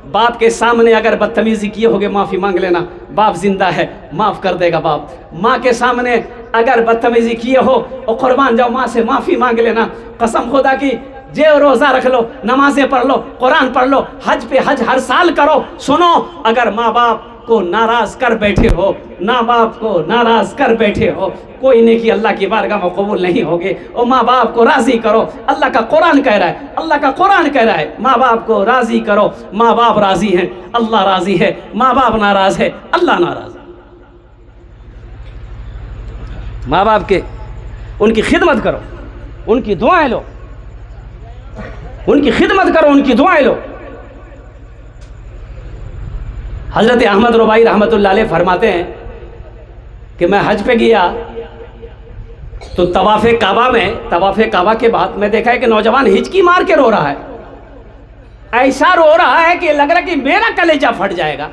बाप के सामने अगर बदतमीजी किए होगे माफ़ी मांग लेना, बाप जिंदा है, माफ़ कर देगा बाप। माँ के सामने अगर बदतमीजी किए हो और कुर्बान जाओ, माँ से माफ़ी मांग लेना। कसम खुदा की, जे रोज़ा रख लो, नमाजें पढ़ लो, कुरान पढ़ लो, हज पे हज हर साल करो। सुनो, अगर माँ बाप को नाराज कर बैठे हो, माँ बाप को नाराज कर बैठे हो, कोई नेकी अल्लाह की बारगाह में कबूल नहीं होगी। और माँ बाप को राज़ी करो, अल्लाह का कुरान कह रहा है, अल्लाह का कुरान कह रहा है, माँ बाप को राज़ी करो। माँ बाप राज़ी हैं, अल्लाह राज़ी है। माँ बाप नाराज़ है, अल्लाह नाराज़ है। माँ बाप के उनकी खिदमत करो, उनकी दुआएं लो, उनकी खिदमत करो, उनकी दुआएं लो। हज़रत अहमद रुबाई रहमतुल्लाह अलैह फरमाते हैं कि मैं हज पे गया तो तवाफ़े काबा में, तवाफ़े काबा के बाद मैं देखा है कि नौजवान हिचकी मार के रो रहा है। ऐसा रो रहा है कि लग रहा कि मेरा कलेजा फट जाएगा।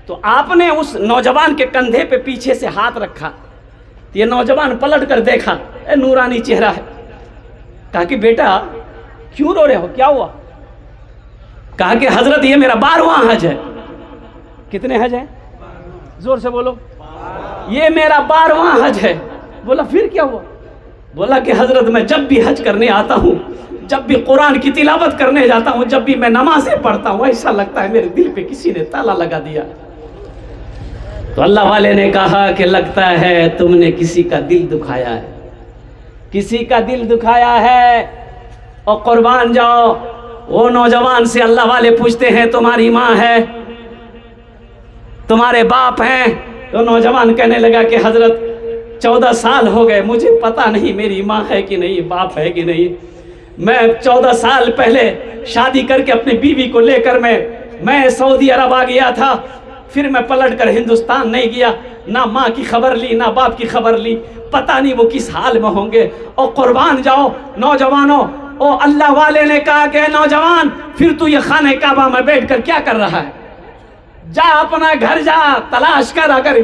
तो आपने उस नौजवान के कंधे पे पीछे से हाथ रखा, तो ये नौजवान पलट कर देखा, नूरानी चेहरा है। कहा कि बेटा क्यों रो रहे हो, क्या हुआ? कहा कि हजरत ये मेरा 12वां हज है। कितने हज है? जोर से बोलो। ये मेरा 12वां हज है। बोला फिर क्या हुआ? बोला कि हजरत मैं जब भी हज करने आता हूँ, जब भी कुरान की तिलावत करने जाता हूँ, जब भी मैं नमाजें पढ़ता हूँ, ऐसा लगता है मेरे दिल पे किसी ने ताला लगा दिया। तो अल्लाह वाले ने कहा कि लगता है तुमने किसी का दिल दुखाया है, किसी का दिल दुखाया है। और कुर्बान जाओ, वो नौजवान से अल्लाह वाले पूछते हैं तुम्हारी माँ है, तुम्हारे बाप हैं? तो नौजवान कहने लगा कि हजरत 14 साल हो गए, मुझे पता नहीं मेरी माँ है कि नहीं, बाप है कि नहीं। मैं 14 साल पहले शादी करके अपनी बीवी को लेकर मैं सऊदी अरब आ गया था। फिर मैं पलट कर हिंदुस्तान नहीं गया, ना माँ की खबर ली, ना बाप की खबर ली। पता नहीं वो किस हाल में होंगे। और कुर्बान जाओ नौजवानों, ओ अल्लाह वाले ने कहा कि नौजवान फिर तू ये खाने काबा में बैठ कर क्या कर रहा है? जा अपना घर जा, तलाश कर। अगर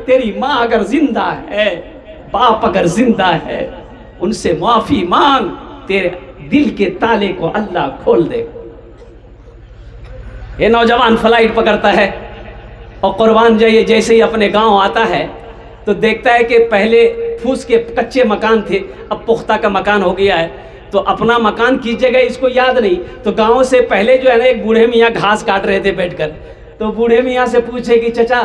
तेरी माँ अगर जिंदा है, बाप अगर जिंदा है, उनसे माफी मांग, तेरे दिल के ताले को अल्लाह खोल दे। ये नौजवान फ्लाइट पकड़ता है और कुर्बान जाइए, जैसे ही अपने गांव आता है तो देखता है कि पहले फूस के कच्चे मकान थे, अब पुख्ता का मकान हो गया है। तो अपना मकान किस जगह इसको याद नहीं। तो गांव से पहले जो है ना, एक बूढ़े मियाँ घास काट रहे थे बैठकर। तो बूढ़े मियाँ से पूछे कि चचा,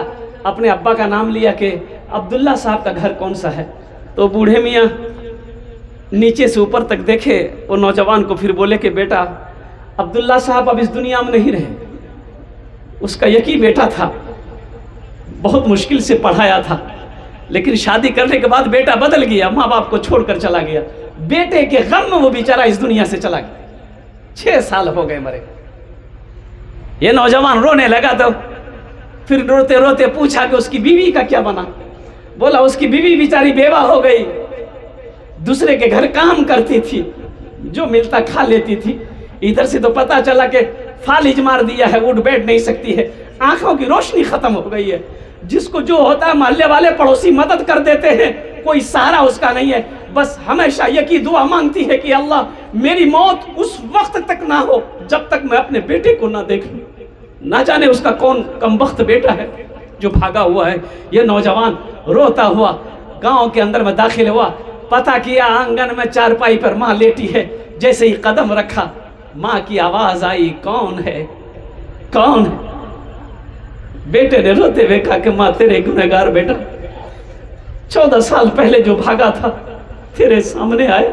अपने अब्बा का नाम लिया कि अब्दुल्ला साहब का घर कौन सा है? तो बूढ़े मियाँ नीचे से ऊपर तक देखे वो नौजवान को, फिर बोले कि बेटा अब्दुल्ला साहब अब इस दुनिया में नहीं रहे, उसका एक ही बेटा था, बहुत मुश्किल से पढ़ाया था, लेकिन शादी करने के बाद बेटा बदल गया, माँ बाप को छोड़कर चला गया। बेटे के गम में वो बेचारा इस दुनिया से चला गया। 6 साल हो गए मरे। ये नौजवान रोने लगा। तो फिर रोते रोते पूछा कि उसकी बीवी का क्या बना? बोला उसकी बीवी बेचारी बेवा हो गई, दूसरे के घर काम करती थी, जो मिलता खा लेती थी। इधर से तो पता चला कि फालिज मार दिया है, उठ बैठ नहीं सकती है, आंखों की रोशनी खत्म हो गई है। जिसको जो होता है मोहल्ले वाले पड़ोसी मदद कर देते हैं, कोई सहारा उसका नहीं है। बस हमेशा यही दुआ मांगती है कि अल्लाह मेरी मौत उस वक्त तक ना हो जब तक मैं अपने बेटे को ना देख लूं। ना जाने उसका कौन कमबख्त बेटा है जो भागा हुआ है। ये नौजवान रोता हुआ गांव के अंदर में दाखिल हुआ, पता किया आंगन में चारपाई पर माँ लेटी है। जैसे ही कदम रखा, माँ की आवाज आई, कौन है, कौन है? बेटे ने रोते हुए कहा कि माँ तेरे गुनहगार बेटा 14 साल पहले जो भागा था तेरे सामने आया।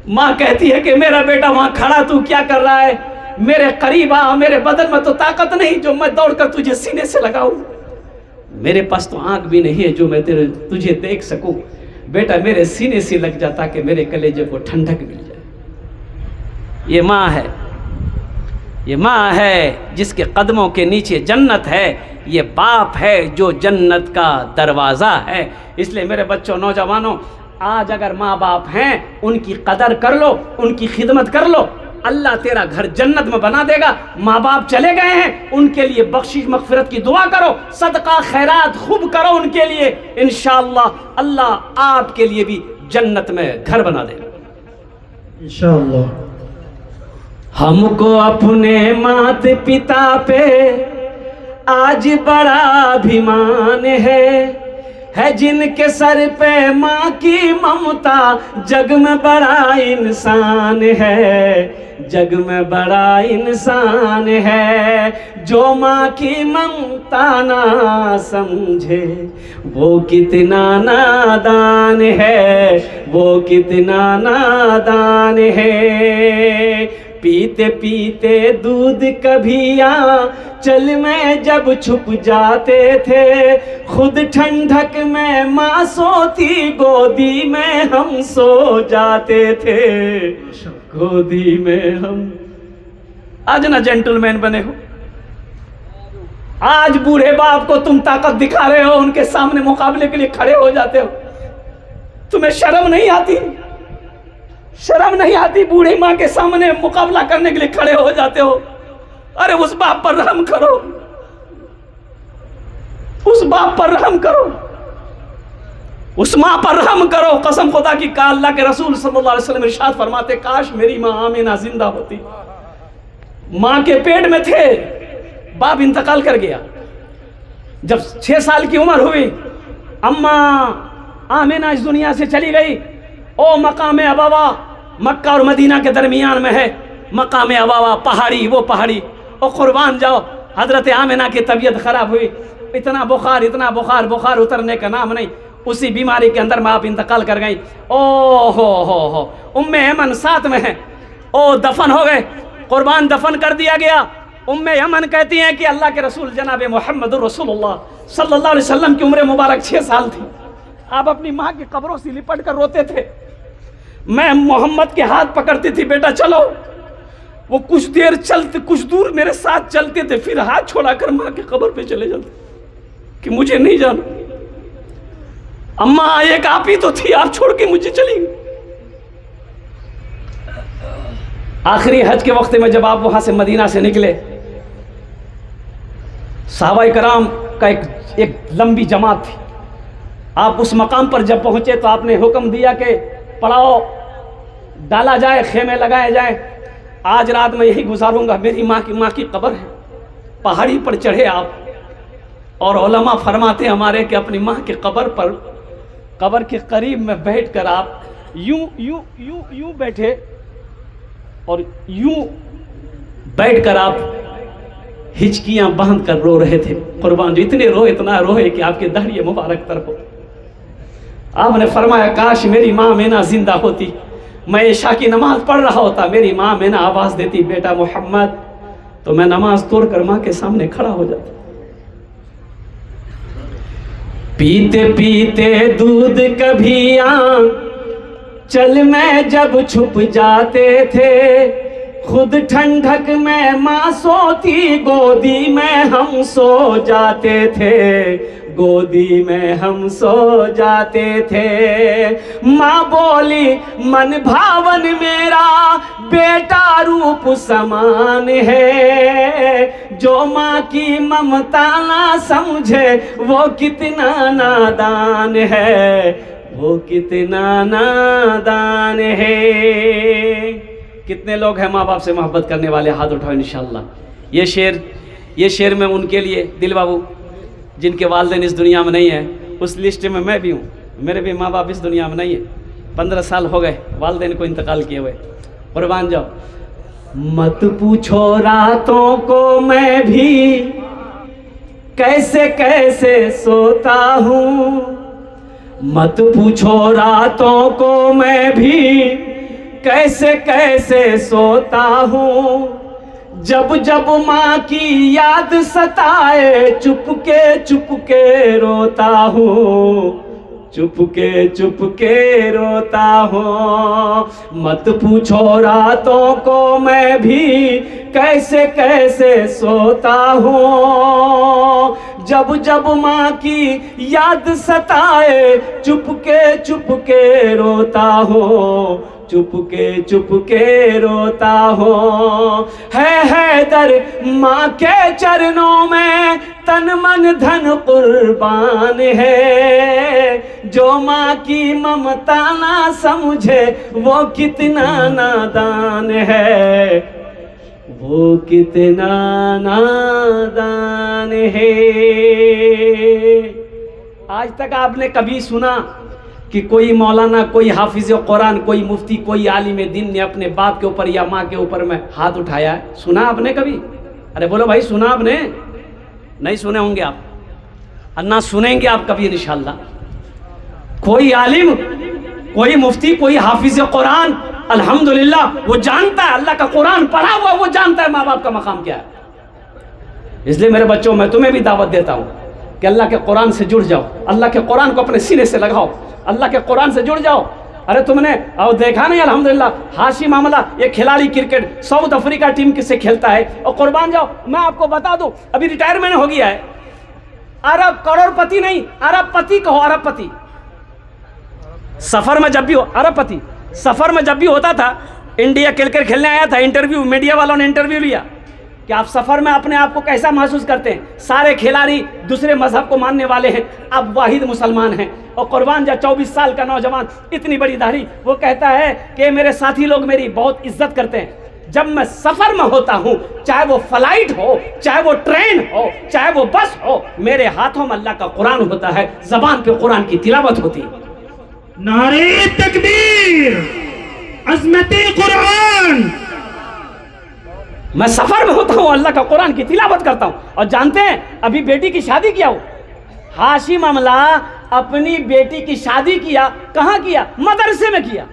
माँ कहती है कि मेरा बेटा वहां खड़ा, तू क्या कर रहा है? मेरे करीब आ, मेरे बदन में तो ताकत नहीं जो मैं दौड़कर तुझे सीने से लगाऊं, मेरे पास तो आंख भी नहीं है जो मैं तुझे देख सकूं। बेटा मेरे सीने से लग जा ताकि मेरे कलेजे को ठंडक मिल जाए। ये माँ है, ये माँ है जिसके कदमों के नीचे जन्नत है। ये बाप है जो जन्नत का दरवाज़ा है। इसलिए मेरे बच्चों, नौजवानों, आज अगर माँ बाप हैं उनकी कदर कर लो, उनकी खिदमत कर लो, अल्लाह तेरा घर जन्नत में बना देगा। माँ बाप चले गए हैं, उनके लिए बख्शिश मगफिरत की दुआ करो, सदका खैरात खूब करो उनके लिए। इंशाअल्लाह अल्लाह आपके लिए भी जन्नत में घर बना देगा। इंशाअल्लाह। हमको अपने मात पिता पे आज बड़ा अभिमान है जिनके सर पे माँ की ममता, जग में बड़ा इंसान है, जग में बड़ा इंसान है। जो माँ की ममता ना समझे वो कितना नादान है, वो कितना नादान है। पीते पीते दूध कभिया चल में जब छुप जाते थे, खुद ठंडक में माँ सोती गोदी में हम सो जाते थे, गोदी में हम। आज ना जेंटलमैन बने हो, आज बूढ़े बाप को तुम ताकत दिखा रहे हो, उनके सामने मुकाबले के लिए खड़े हो जाते हो। तुम्हें शर्म नहीं आती? शर्म नहीं आती? बूढ़ी माँ के सामने मुकाबला करने के लिए खड़े हो जाते हो। अरे उस बाप पर रहम करो, उस बाप पर रहम करो, उस माँ पर रहम करो। कसम खुदा की का अल्लाह के रसूल सल्लल्लाहु अलैहि वसल्लम इरशाद फरमाते, काश मेरी माँ आमिना जिंदा होती। माँ के पेट में थे, बाप इंतकाल कर गया। जब 6 साल की उम्र हुई, अम्मा आमिना इस दुनिया से चली गई। ओ मकाम अबावा, मक्का और मदीना के दरमियान में है मकाम अबावा, पहाड़ी, वो पहाड़ी। ओ कुर्बान जाओ, हजरत आमिना की तबीयत खराब हुई, इतना बुखार, इतना बुखार, बुखार उतरने का नाम नहीं। उसी बीमारी के अंदर में आप इंतकाल कर गई। ओ हो उम्मे यमन साथ में है। ओ दफन हो गए, कुर्बान दफन कर दिया गया। उम्मे यमन कहती हैं कि अल्लाह के रसूल जनाब मोहम्मद रसूलुल्लाह सल्लल्लाहु अलैहि वसल्लम की उम्र मुबारक 6 साल थी। आप अपनी माँ की कब्रों से लिपट कर रोते थे। मैं मोहम्मद के हाथ पकड़ती थी, बेटा चलो। वो कुछ देर चलते, कुछ दूर मेरे साथ चलते थे, फिर हाथ छोड़ाकर माँ की कब्र पे चले जाते कि मुझे नहीं जाना। अम्मा एक आप ही तो थी, आप छोड़ के मुझे चली गई। आखिरी हज के वक्त में जब आप वहां से मदीना से निकले, सहाबाए कराम का एक लंबी जमात थी। आप उस मकाम पर जब पहुंचे तो आपने हुक्म दिया कि पड़ाव डाला जाए, खेमे लगाए जाए। आज रात में यही गुजारूंगा। मेरी माँ की कब्र है, पहाड़ी पर चढ़े आप। और उलमा फरमाते हमारे कि अपनी माँ की कब्र पर, कब्र के करीब में बैठकर आप यूं यूं यूं यूं बैठे और यूं बैठकर आप हिचकियां बांध कर रो रहे थे। कुर्बान जो इतने रोए, इतना रोए कि आपकी दाढ़ी मुबारक तर हो। आपने फरमाया, काश मेरी माँ मेना जिंदा होती, मैं इशा की नमाज पढ़ रहा होता, मेरी माँ मेना आवाज देती बेटा मोहम्मद, तो मैं नमाज तोड़कर माँ के सामने खड़ा हो जाता। पीते पीते दूध कभिया चल में जब छुप जाते थे, खुद ठंडक में माँ सोती गोदी में हम सो जाते थे, गोदी में हम सो जाते थे। माँ बोली मन भावन मेरा बेटा रूप समान है, जो माँ की ममता ना समझे वो कितना नादान है, वो कितना नादान है। कितने लोग हैं माँ बाप से मोहब्बत करने वाले? हाथ उठाओ इंशाल्लाह। ये शेर मैं उनके लिए, दिल बाबू जिनके वालिदैन इस दुनिया में नहीं है, उस लिस्ट में मैं भी हूँ। मेरे भी माँ बाप इस दुनिया में नहीं है, 15 साल हो गए वालिदैन को इंतकाल किए हुए। कुर्बान जाओ। मत पूछो रातों को मैं भी कैसे कैसे सोता हूँ, मत पूछो रातों को मैं भी कैसे कैसे सोता हूँ, जब जब माँ की याद सताए चुपके रोता हूँ, चुपके रोता हूँ। मत पूछो रातों को मैं भी कैसे कैसे सोता हूँ, जब जब माँ की याद सताए चुपके रोता हूँ, चुपके रोता हूँ। है हैदर माँ के चरणों में तन मन धन कुर्बान है, जो माँ की ममता ना समझे वो कितना नादान है, वो कितना नादान है। आज तक आपने कभी सुना कि कोई मौलाना, कोई हाफिज कुरान, कोई मुफ्ती, कोई आलिम दीन ने अपने बाप के ऊपर या माँ के ऊपर में हाथ उठाया है? सुना आपने कभी? अरे बोलो भाई, सुना आपने? नहीं सुने होंगे आप, और ना सुनेंगे आप कभी इंशाअल्लाह। कोई आलिम, कोई मुफ्ती, कोई हाफिज कुरान, अल्हम्दुलिल्लाह वो जानता है, अल्लाह का कुरान पढ़ा हुआ, वो जानता है माँ बाप का मकाम क्या है। इसलिए मेरे बच्चों, मैं तुम्हें भी दावत देता हूँ कि अल्लाह के कुरान से जुड़ जाओ, अल्लाह के कुरान को अपने सीने से लगाओ, अल्लाह के कुरान से जुड़ जाओ। अरे तुमने और देखा नहीं, अल्हम्दुलिल्लाह हाशिम मामला, ये खिलाड़ी क्रिकेट साउथ अफ्रीका टीम से खेलता है, और कुर्बान जाओ, मैं आपको बता दूं, अभी रिटायरमेंट हो गया है। अरब, करोड़पति नहीं, अरबपति कहो, अरबपति। सफर में जब भी हो, अरबपति सफर में जब भी होता था, इंडिया क्रिकेट खेलने आया था, इंटरव्यू, मीडिया वालों ने इंटरव्यू लिया कि आप सफर में अपने आप को कैसा महसूस करते हैं। सारे खिलाड़ी दूसरे मजहब को मानने वाले हैं, अब वाहिद मुसलमान हैं। और कुर्बान जा 24 साल का नौजवान, इतनी बड़ी दाढ़ी, वो कहता है कि मेरे साथी लोग मेरी बहुत इज्जत करते हैं। जब मैं सफर में होता हूं, चाहे वो फ्लाइट हो, चाहे वो ट्रेन हो, चाहे वो बस हो, मेरे हाथों में अल्लाह का कुरान होता है, जबान पे कुरान की तिलावत होती है। नारे तकबीर, अज़मते कुरान। मैं सफर में होता हूँ, अल्लाह का कुरान की तिलावत करता हूँ। और जानते हैं, अभी बेटी की शादी किया हो, हाशिम मामला अपनी बेटी की शादी किया, कहाँ किया? मदरसे में किया।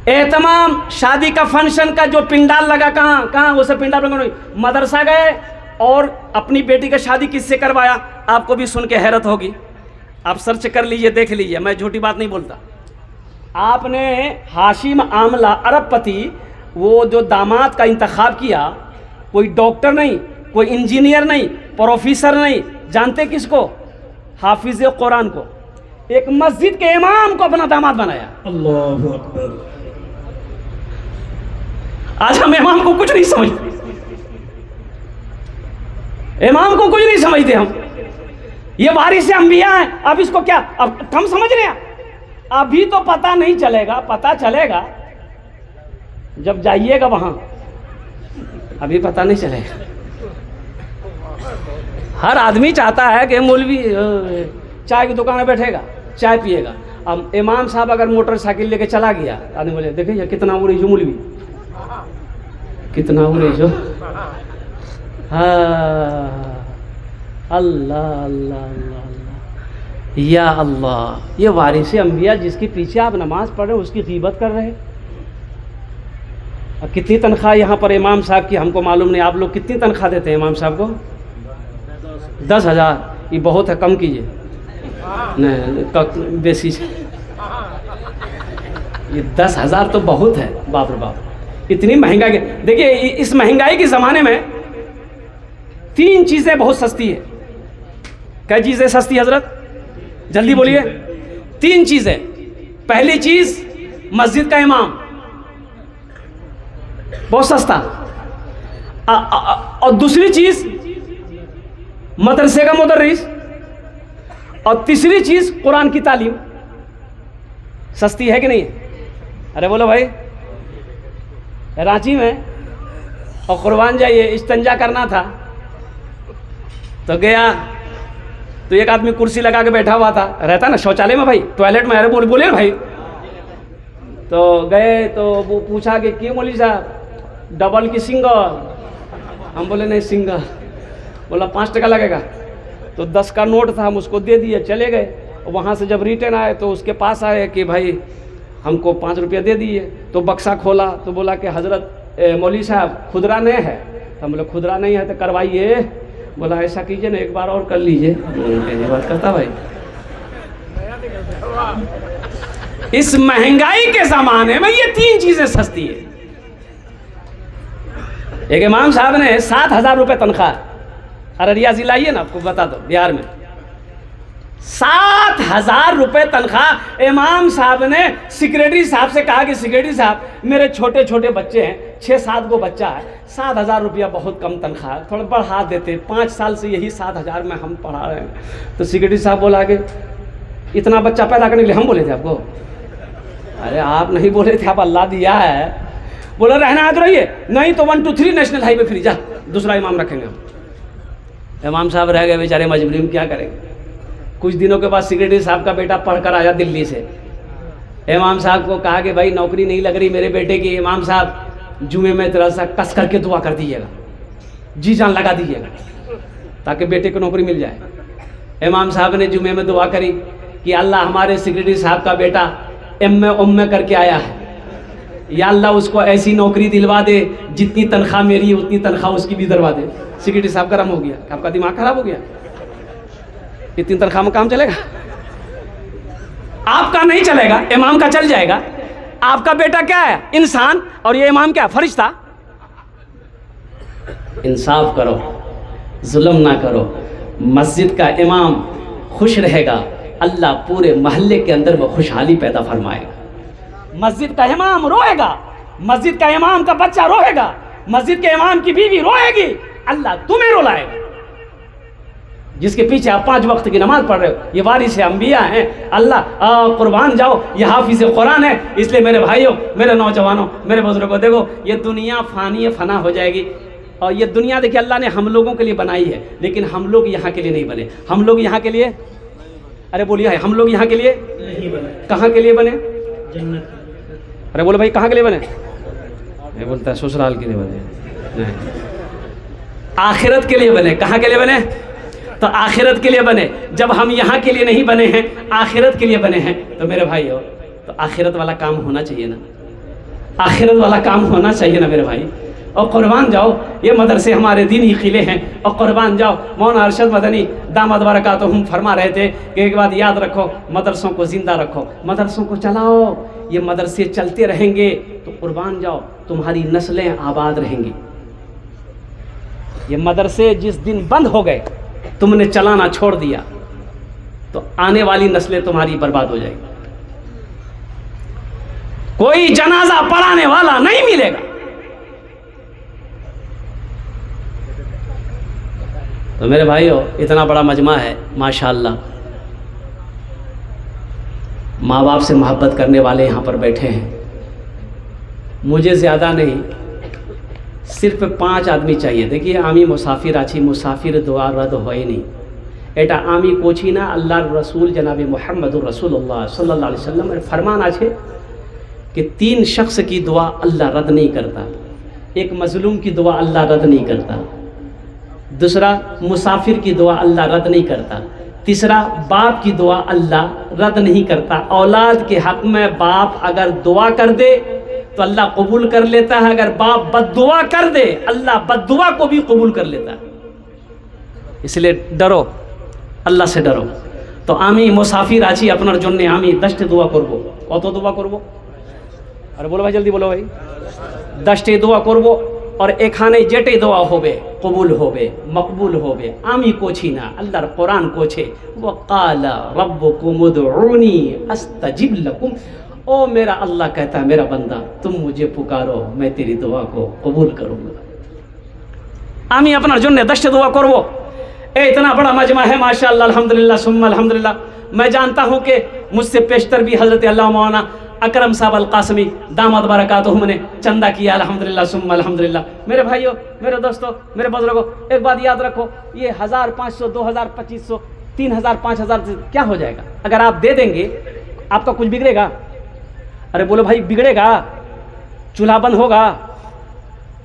एहतमाम शादी का फंक्शन का जो पिंडाल लगा, कहाँ उसे पिंडाल लगा, मदरसा गए और अपनी बेटी का शादी किससे करवाया? आपको भी सुन के हैरत होगी, आप सर्च कर लीजिए, देख लीजिए, मैं झूठी बात नहीं बोलता। आपने हाशिम आमला अरबपति, वो जो दामाद का इंतखाब किया, कोई डॉक्टर नहीं, कोई इंजीनियर नहीं, प्रोफेसर नहीं, जानते किसको? हाफिज कुरान को, एक मस्जिद के इमाम को अपना दामाद बनाया। अल्लाहु अकबर। आज हम इमाम को कुछ नहीं समझते, इमाम को कुछ नहीं समझते हम। ये वारिस अंबिया है, अब इसको क्या, अब कम समझ रहे हैं? अभी तो पता नहीं चलेगा, पता चलेगा जब जाइएगा वहां, अभी पता नहीं चलेगा। हर आदमी चाहता है कि मौलवी चाय की दुकान में बैठेगा, चाय पिएगा। अब इमाम साहब अगर मोटरसाइकिल लेके चला गया, आदमी बोले देखिए कितना उड़ी जो मौलवी, कितना उड़ी जो, हाँ अल्लाह अल्लाह अल्लाह या अल्लाह। ये वारिस अंबिया जिसके पीछे आप नमाज पढ़ रहे हो, उसकी गीबत कर रहे हैं। अब कितनी तनख्वाह यहाँ पर इमाम साहब की हमको मालूम नहीं, आप लोग कितनी तनख्वाह देते हैं इमाम साहब को? 10,000। ये बहुत है, कम कीजिए, नहीं बेसी से। ये 10,000 तो बहुत है, बाप रे बाप, इतनी महंगाई। देखिए इस महंगाई के ज़माने में 3 चीज़ें बहुत सस्ती है। क्या चीज़ें सस्ती हजरत? जल्दी बोलिए। 3 चीज़ें। पहली चीज़ मस्जिद का इमाम, बहुत सस्ता। और दूसरी चीज़ मदरसे का मुदर्रिस, और तीसरी चीज़ कुरान की तालीम। सस्ती है कि नहीं? अरे बोलो भाई। रांची में और कुर्बान जाइए, इस्तिंजा करना था तो गया, तो एक आदमी कुर्सी लगा के बैठा हुआ था, रहता ना शौचालय में भाई, टॉयलेट में। अरे बोले भाई, तो गए तो वो पूछा कि क्यों मौलवी साहब, डबल की सिंगल? हम बोले नहीं सिंगल। बोला 5 टका लगेगा। तो 10 का नोट था, हम उसको दे दिए, चले गए। और वहाँ से जब रिटर्न आए तो उसके पास आए कि भाई हमको 5 रुपया दे दिए। तो बक्सा खोला तो बोला कि हजरत मौलवी साहब खुदरा नहीं है। तो हम बोले खुदरा नहीं है तो करवाइए। बोला ऐसा कीजिए ना, एक बार और कर लीजिए। पहली बात करता भाई, इस महंगाई के ज़माने में ये 3 चीज़ें सस्ती है। एक इमाम साहब ने 7,000 रुपये तनख्वाह, अररिया जिला ही है ना, आपको बता दो बिहार में 7,000 रुपये तनख्वाह। इमाम साहब ने सेक्रेटरी साहब से कहा कि सेक्रेटरी साहब मेरे छोटे छोटे बच्चे हैं, 6-7 गो बच्चा है, 7,000 रुपया बहुत कम तनख्वाह है, थोड़ा बढ़ा देते, 5 साल से यही 7,000 में हम पढ़ा रहे हैं। तो सेक्रेटरी साहब बोला कि इतना बच्चा पैदा करने के लिए हम बोले थे आपको? अरे आप नहीं बोले थे, आप अल्लाह दिया है। बोला रहना है तो रहिए, नहीं तो 1 2 3 नेशनल हाईवे फ्री, जा दूसरा इमाम रखेंगे हम। इमाम साहब रह गए बेचारे मजबूरी में, क्या करेंगे। कुछ दिनों के बाद सेक्रेटरी साहब का बेटा पढ़कर आया दिल्ली से। इमाम साहब को कहा कि भाई नौकरी नहीं लग रही मेरे बेटे की, इमाम साहब जुमे में थोड़ा सा कस करके दुआ कर दीजिएगा, जी जान लगा दीजिएगा ताकि बेटे को नौकरी मिल जाए। इमाम साहब ने जुमे में दुआ करी कि अल्लाह हमारे सेक्रेटरी साहब का बेटा एम.ए. करके आया है, या अल्लाह उसको ऐसी नौकरी दिलवा दे जितनी तनख्वाह मेरी है उतनी तनख्वाह उसकी भी दिलवा दे। सेक्रेटरी साहब गरम हो गया, आपका दिमाग खराब हो गया, इतनी तनख्वाह में काम चलेगा? आपका नहीं चलेगा, इमाम का चल जाएगा। आपका बेटा क्या है? इंसान, और ये इमाम क्या है? फरिश्ता। इंसाफ करो, जुल्म ना करो। मस्जिद का इमाम खुश रहेगा, अल्लाह पूरे मोहल्ले के अंदर में खुशहाली पैदा फरमाएगा। मस्जिद का इमाम रोएगा, मस्जिद का इमाम का बच्चा रोएगा, मस्जिद के इमाम की बीवी रोएगी, अल्लाह तुम्हें रुलाएगा। जिसके पीछे आप 5 वक्त की नमाज पढ़ रहे हो, ये वारिस अंबिया हैं। अल्लाह कुर्बान जाओ, ये हाफिज कुरान है। इसलिए मेरे भाइयों, मेरे नौजवानों, मेरे बुजुर्गों, देखो ये दुनिया फानी फना हो जाएगी। और ये दुनिया देखिए अल्लाह ने हम लोगों के लिए बनाई है, लेकिन हम लोग यहाँ के लिए नहीं बने। हम लोग यहाँ के लिए, अरे बोलिए, हम लोग यहाँ के लिए नहीं बने, कहाँ के लिए बने? जन्नत। अरे बोलो भाई, कहाँ के लिए बने? ये बोलता है ससुराल के लिए बने, नहीं, आखिरत के लिए बने। कहाँ के लिए बने? तो आखिरत के लिए बने। जब हम यहाँ के लिए नहीं बने हैं, आखिरत के लिए बने हैं, तो मेरे भाइयों, तो आखिरत वाला काम होना चाहिए ना, आखिरत वाला काम होना चाहिए ना मेरे भाई। और कुर्बान जाओ, ये मदरसे हमारे दीन ही किले हैं, और कुर्बान जाओ। मौलाना अरशद मदनी दामद बरकातुहुम फरमा रहे थे कि एक बात याद रखो, मदरसों को ज़िंदा रखो, मदरसों को चलाओ। ये मदरसे चलते रहेंगे तो कुर्बान जाओ, तुम्हारी नस्लें आबाद रहेंगी। ये मदरसे जिस दिन बंद हो गए, तुमने चलाना छोड़ दिया, तो आने वाली नस्लें तुम्हारी बर्बाद हो जाएगी। कोई जनाजा पढ़ाने वाला नहीं मिलेगा। तो मेरे भाइयों, इतना बड़ा मजमा है माशाअल्लाह, माँ बाप से मोहब्बत करने वाले यहाँ पर बैठे हैं। मुझे ज़्यादा नहीं, सिर्फ 5 आदमी चाहिए। देखिए, आमी मुसाफिर आछी, मुसाफिर दुआ रद्द होए नहीं। एटा आमी कोची ना, अल्लाह रसूल जनाब मुहम्मदुर रसूलुल्लाह सल्लल्लाहु अलैहि वसल्लम फरमान आछे कि 3 शख्स की दुआ अल्लाह रद्द नहीं करता। एक मजलूम की दुआ अल्लाह रद्द नहीं करता, दूसरा मुसाफिर की दुआ अल्लाह रद्द नहीं करता, तीसरा बाप की दुआ अल्लाह रद्द नहीं करता। औलाद के हक़ में बाप अगर दुआ कर दे तो अल्लाह कबूल कर लेता है, अगर बाप बद्दुआ कर दे अल्लाह बद्दुआ को भी कबूल कर लेता है। इसलिए डरो, अल्लाह से डरो। तो आमी मुसाफिर आছি আপনার জন্য, আমি 10টি দোয়া করব। কত দোয়া করব? আরে বলো ভাই, জলদি বলো ভাই। 10টি দোয়া করব, और এখানে যেটাই দোয়া হবে কবুল হবে, মকবুল হবে। আমি কোছি না, আল্লাহর কোরআন কোছে, ওয়াকালা রব্বুকুম উদউনি আস্তাজিব লাকুম। ओ मेरा अल्लाह कहता है, मेरा बंदा तुम मुझे पुकारो, मैं तेरी दुआ को कबूल करूँगा। आमी अपना जन्ने 10 दुआ करबो। ए इतना बड़ा मजमा है माशाअल्लाह, अल्हम्दुलिल्लाह सुम्मा अल्हम्दुलिल्लाह। मैं जानता हूँ कि मुझसे पेशतर भी हज़रत अल्लाह मौलाना अकरम साहब अल-कासमी दामद बरकातुहुम ने चंदा किया, अल्हम्दुलिल्लाह सुम्मा अल्हम्दुलिल्लाह। मेरे भाइयों, मेरे दोस्तों, मेरे बुजुर्गों, एक बात याद रखो, ये 1000 500 2000 2500 3000 5000 क्या हो जाएगा? अगर आप दे देंगे, आपका कुछ बिगड़ेगा? अरे बोलो भाई, बिगड़ेगा? चूल्हा बंद होगा,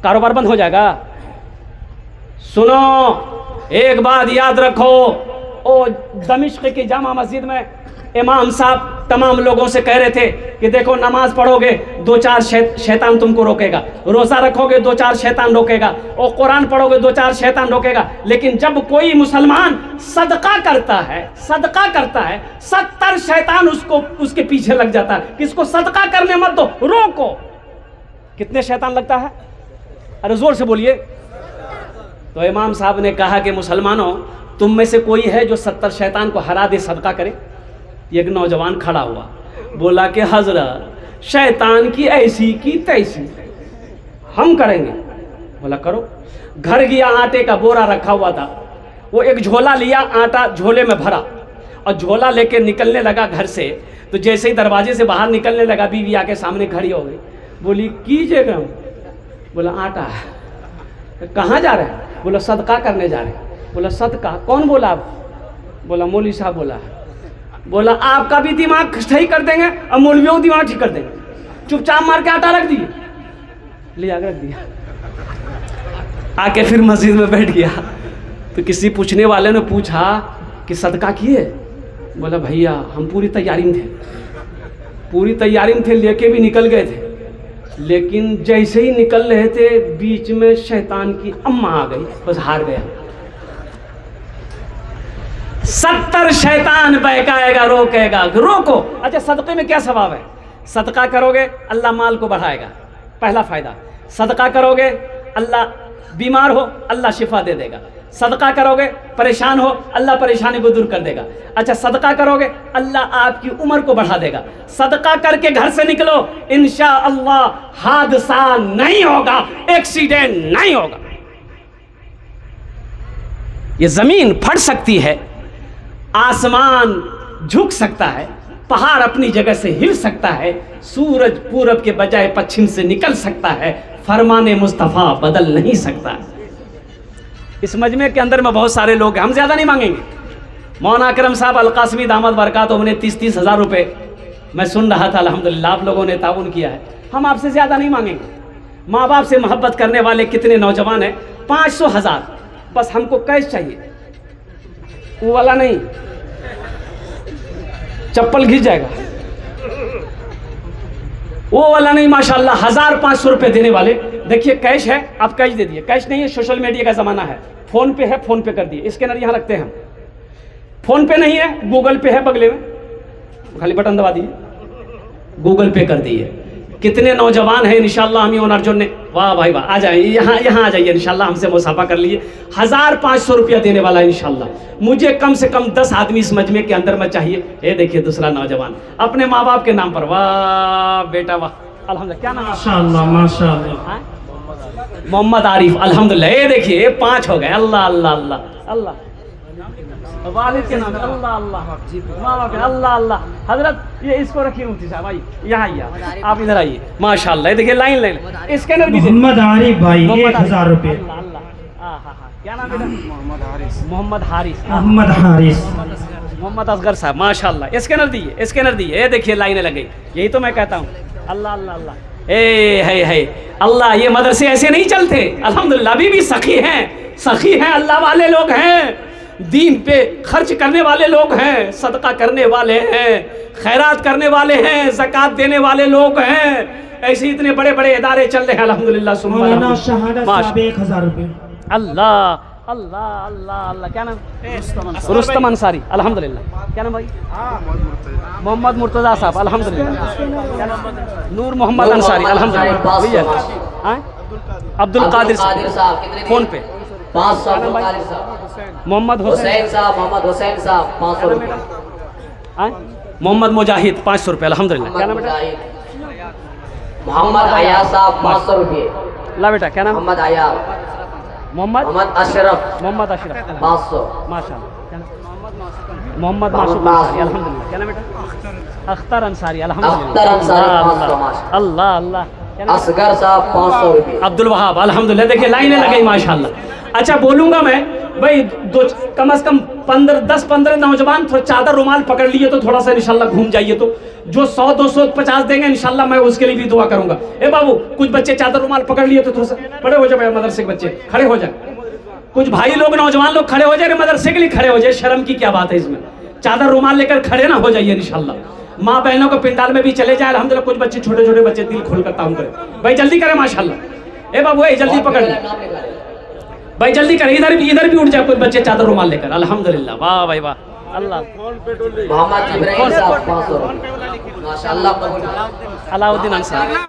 कारोबार बंद हो जाएगा? सुनो, एक बात याद रखो, ओ दमिश्क की जामा मस्जिद में इमाम साहब तमाम लोगों से कह रहे थे कि देखो, नमाज पढ़ोगे 2-4 शैतान तुमको रोकेगा, रोज़ा रखोगे 2-4 शैतान रोकेगा, और कुरान पढ़ोगे 2-4 शैतान रोकेगा। लेकिन जब कोई मुसलमान सदका करता है, 70 शैतान उसके पीछे लग जाता है कि इसको सदका करने मत दो, रोको। कितने शैतान लगता है? अरे जोर से बोलिए। तो इमाम साहब ने कहा कि मुसलमानों, तुम में से कोई है जो 70 शैतान को हरा दे, सदका करे? एक नौजवान खड़ा हुआ, बोला कि हजरत शैतान की ऐसी की तैसी हम करेंगे। बोला करो। घर गया, आटे का बोरा रखा हुआ था, वो एक झोला लिया, आटा झोले में भरा और झोला लेके निकलने लगा घर से। तो जैसे ही दरवाजे से बाहर निकलने लगा, बीवी आके सामने खड़ी हो गई। बोली कीजिएगा। बोला आटा है। कहाँ जा रहे हैं? बोला सदका करने जा रहे हैं। बोला सदका कौन बोला आप? बोला मौलवी साहब बोला। बोला आपका भी दिमाग सही कर देंगे और मौलवियों का दिमाग ठीक कर देंगे। चुपचाप मार के आटा रख दिए, ले आकर रख दिया। आके फिर मस्जिद में बैठ गया तो किसी पूछने वाले ने पूछा कि सदका किए? बोला भैया हम पूरी तैयारी में थे, पूरी तैयारी में थे, लेके भी निकल गए थे, लेकिन जैसे ही निकल रहे थे बीच में शैतान की अम्मा आ गई, बस हार गया। 70 शैतान बहकाएगा, रोकेगा, रोको। अच्छा सदक़े में क्या सवाब है? सदका करोगे अल्लाह माल को बढ़ाएगा, पहला फ़ायदा। सदका करोगे अल्लाह बीमार हो अल्लाह शिफा दे देगा। सदका करोगे परेशान हो अल्लाह परेशानी को दूर कर देगा। अच्छा सदका करोगे अल्लाह आपकी उम्र को बढ़ा देगा। सदका करके घर से निकलो, इंशाअल्लाह हादसा नहीं होगा, एक्सीडेंट नहीं होगा। ये जमीन फट सकती है, आसमान झुक सकता है, पहाड़ अपनी जगह से हिल सकता है, सूरज पूरब के बजाय पश्चिम से निकल सकता है, फरमाने मुस्तफ़ा बदल नहीं सकता। इस मजमे के अंदर में बहुत सारे लोग हैं, हम ज़्यादा नहीं मांगेंगे। मौलाना अकरम साहब अलकासमी दामद बरकातुहू ने 30-30 हज़ार रुपये मैं सुन रहा था, अल्हम्दुलिल्लाह आप लोगों ने ताउन किया है। हम आपसे ज़्यादा नहीं मांगेंगे। माँ बाप से मोहब्बत करने वाले कितने नौजवान हैं? 500 हज़ार बस हमको कैश चाहिए, वो वाला नहीं, चप्पल घिस जाएगा, वो वाला नहीं। माशाल्लाह 1500 रुपये देने वाले। देखिए कैश है, आप कैश दे दिए। कैश नहीं है, सोशल मीडिया का ज़माना है, फ़ोन पे है, फ़ोन पे कर दिए। स्कैनर यहाँ रखते हैं हम। फ़ोन पे नहीं है, गूगल पे है बगले में, खाली बटन दबा दिए, गूगल पे कर दिए। कितने नौजवान हैं इंशाल्लाह हम और अर्जुन ने, वाह भाई वाह, आ जाए यहाँ आ जाइए इंशाल्लाह, हमसे मुसाफा कर लिए। 1500 रुपया देने वाला इंशाल्लाह। मुझे कम से कम 10 आदमी इस मजमे के अंदर में चाहिए। ये देखिए दूसरा नौजवान अपने माँ बाप के नाम पर, वाह बेटा वाह, अल्हम्दुलिल्लाह। क्या नाम? माशाअल्लाह माशाअल्लाह। मोहम्मद आरिफ, अल्हम्दुलिल्लाह। ये देखिए 5 हो गए। अल्लाह अल्लाह अल्लाह अल्लाह। वालिद के नाम अल्लाह अल्लाह, माँ बाप अल्लाह अल्लाह। हजरत ये इसको रखिए मुफ्ती साहब, आइए यहाँ आइए, आप इधर आइए। माशाल्लाह देखिए लाइन लाइन स्कैनर भी मोहम्मद आरिफ भाई 1000 रुपये। क्या नाम बेटा? मोहम्मद हारिस। मोहम्मद हारिस। मोहम्मद असगर साहब माशाल्लाह। स्कैनर दिए, स्कैनर दिए। ये देखिए लाइनें लग गई। यही तो मैं कहता हूँ, अल्लाह अल्लाह अल्लाह। है अल्लाह। ये मदरसे ऐसे नहीं चलते अल्हम्दुलिल्लाह, अभी भी सखी हैं, सखी हैं, अल्लाह वाले लोग हैं, दीन पे खर्च करने वाले लोग हैं, सदका करने वाले हैं, खैरात करने वाले हैं, ज़कात देने वाले लोग हैं। ऐसे इतने बड़े बड़े इदारे चल रहे हैं अल्हम्दुलिल्लाह। मौलाना शहादत साहब 1000 रुपये। अल्लाह अल्लाह अल्लाह अल्लाह। क्या नाम? रुस्तम अंसारी, अल्हम्दुलिल्लाह। क्या नाम भाई? मोहम्मद मुर्तज़ा साहब, अल्हम्दुलिल्लाह। क्या नाम? नूर मोहम्मद अंसारी, अल्हम्दुलिल्लाह। भैया अब्दुल कादिर साहब फ़ोन पे 500। मोहम्मद हुसैन साहब, मोहम्मद हुसैन साहब 500 रुपये। मोहम्मद मुजाहिद 500 रुपये, अल्हम्दुलिल्लाह। क्या नाम बेटा? मोहम्मद आया साहब 500 रुपये। ला बेटा क्या नाम? मोहम्मद आया। मोहम्मद अशरफ। मोहम्मद अशरफ 500 माशाल्लाह। मोहम्मद मासूम अंसारी, अल्हम्दुलिल्लाह। क्या नाम बेटा? अख्तर अंसारी, अल्हम्दुलिल्लाह। अल्लाह अल्लाह। असगर साहब 500 रुपये। अब्दुल वहाब, अल्हम्दुलिल्लाह। देखिए लाइनें लग गई माशाल्लाह। अच्छा बोलूंगा मैं भाई, कम से कम 10-15 नौजवान थोड़ा चादर रुमाल पकड़ लिए तो थोड़ा सा इंशाल्लाह घूम जाइए। तो जो 100-250 देंगे इंशाल्लाह मैं उसके लिए भी दुआ करूंगा। ए बाबू कुछ बच्चे चादर रुमाल पकड़ लिए तो थोड़ा सा खड़े हो जाए, मदरसे के बच्चे खड़े हो जाए, कुछ भाई लोग नौजवान लोग खड़े हो जाए, मदरसे के लिए खड़े हो जाए। शर्म की क्या बात है इसमें? चादर रुमाल लेकर खड़े ना हो जाइए इंशाल्लाह। माँ बहनों को पिंडाल में भी चले जाए अल्हम्दुलिल्लाह। कुछ बच्चे छोटे छोटे बच्चे दिल खोल कर काम करें भाई, जल्दी करें माशाल्लाह। ए बाबू जल्दी पकड़ भाई, जल्दी करें। इधर भी उठ जाए कोई बच्चे चादर रुमाल लेकर, अल्हम्दुलिल्लाह। वाह भाई वाह, अल्लाह। मोहम्मद इब्राहिम साहब 500 रुपये। माशाअल्लाह। अलाउद्दीन अंसारी।